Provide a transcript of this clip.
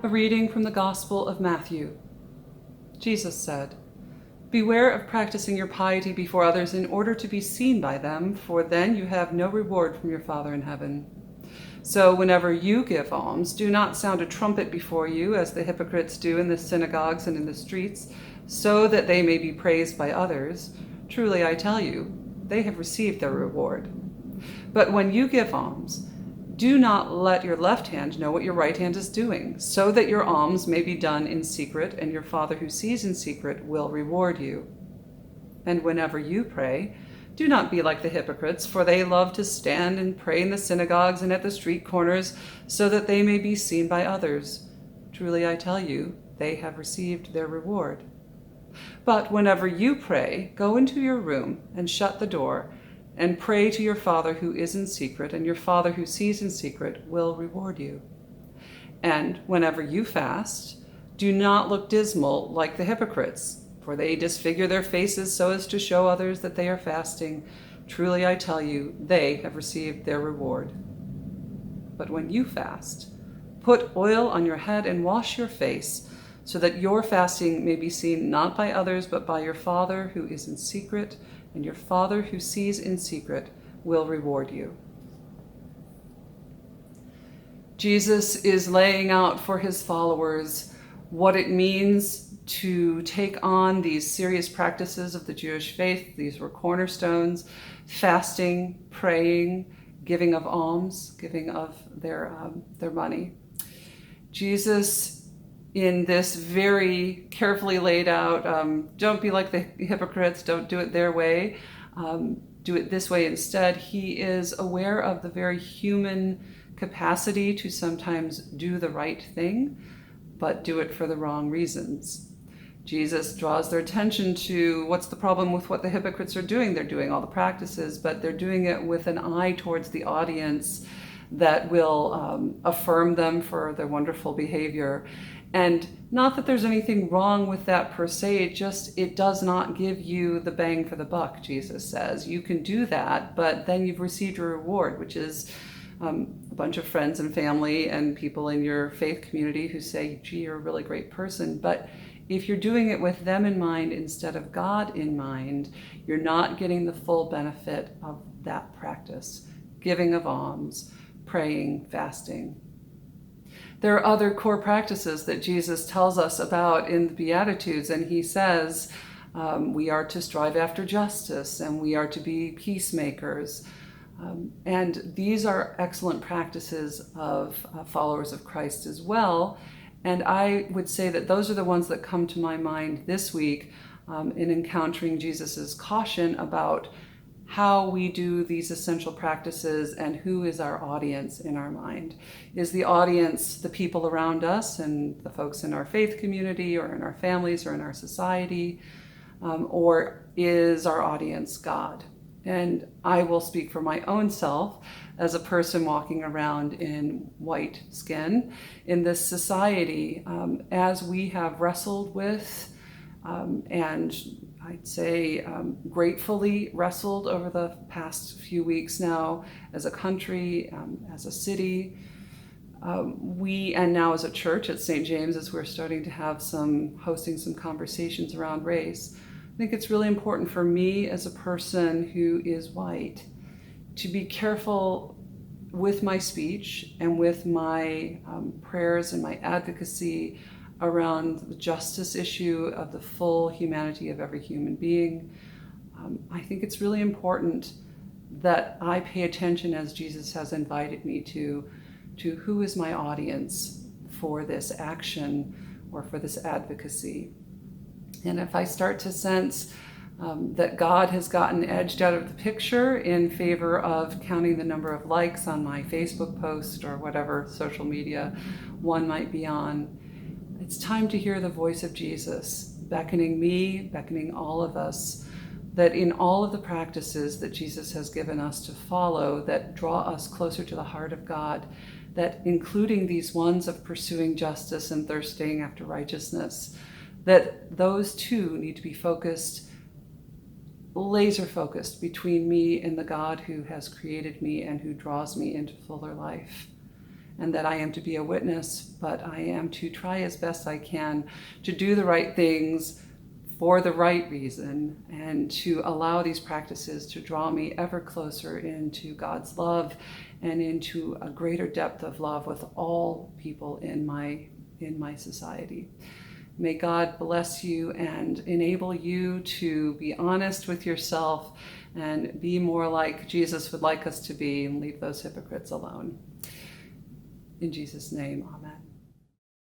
A reading from the Gospel of Matthew. Jesus said, "Beware of practicing your piety before others in order to be seen by them, for then you have no reward from your Father in heaven. So whenever you give alms, do not sound a trumpet before you, as the hypocrites do in the synagogues and in the streets, so that they may be praised by others. Truly I tell you, they have received their reward. But when you give alms, do not let your left hand know what your right hand is doing, so that your alms may be done in secret, and your Father who sees in secret will reward you. And whenever you pray, do not be like the hypocrites, for they love to stand and pray in the synagogues and at the street corners, so that they may be seen by others. Truly I tell you, they have received their reward. But whenever you pray, go into your room and shut the door, and pray to your Father who is in secret, and your Father who sees in secret will reward you. And whenever you fast, do not look dismal like the hypocrites, for they disfigure their faces so as to show others that they are fasting. Truly I tell you, they have received their reward. But when you fast, put oil on your head and wash your face, so that your fasting may be seen not by others, but by your Father who is in secret, and your Father who sees in secret will reward you." Jesus is laying out for his followers what it means to take on these serious practices of the Jewish faith. These were cornerstones: fasting, praying, giving of alms, giving of their money. Jesus, in this very carefully laid out, don't be like the hypocrites, don't do it their way, do it this way instead. He is aware of the very human capacity to sometimes do the right thing, but do it for the wrong reasons. Jesus draws their attention to what's the problem with what the hypocrites are doing. They're doing all the practices, but they're doing it with an eye towards the audience that will affirm them for their wonderful behavior. And not that there's anything wrong with that per se, just it does not give you the bang for the buck, Jesus says. You can do that, but then you've received your reward, which is a bunch of friends and family and people in your faith community who say, gee, you're a really great person. But if you're doing it with them in mind instead of God in mind, you're not getting the full benefit of that practice: giving of alms, praying, fasting. There are other core practices that Jesus tells us about in the Beatitudes, and he says we are to strive after justice, and we are to be peacemakers. And these are excellent practices of followers of Christ as well. And I would say that those are the ones that come to my mind this week in encountering Jesus's caution about how we do these essential practices and who is our audience in our mind. Is the audience the people around us and the folks in our faith community or in our families or in our society? Or is our audience God? And I will speak for my own self as a person walking around in white skin in this society, as we have wrestled with and I'd say gratefully wrestled over the past few weeks now as a country, as a city. And now as a church at St. James, as we're starting to have hosting some conversations around race, I think it's really important for me as a person who is white to be careful with my speech and with my prayers and my advocacy around the justice issue of the full humanity of every human being. I think it's really important that I pay attention, as Jesus has invited me to who is my audience for this action or for this advocacy. And if I start to sense that God has gotten edged out of the picture in favor of counting the number of likes on my Facebook post or whatever social media one might be on, it's time to hear the voice of Jesus beckoning me, beckoning all of us, that in all of the practices that Jesus has given us to follow that draw us closer to the heart of God, that including these ones of pursuing justice and thirsting after righteousness, that those two need to be focused, laser focused between me and the God who has created me and who draws me into fuller life. and that I am to be a witness, but I am to try as best I can to do the right things for the right reason, and to allow these practices to draw me ever closer into God's love and into a greater depth of love with all people in my society. May God bless you and enable you to be honest with yourself and be more like Jesus would like us to be, and leave those hypocrites alone. In Jesus' name, amen.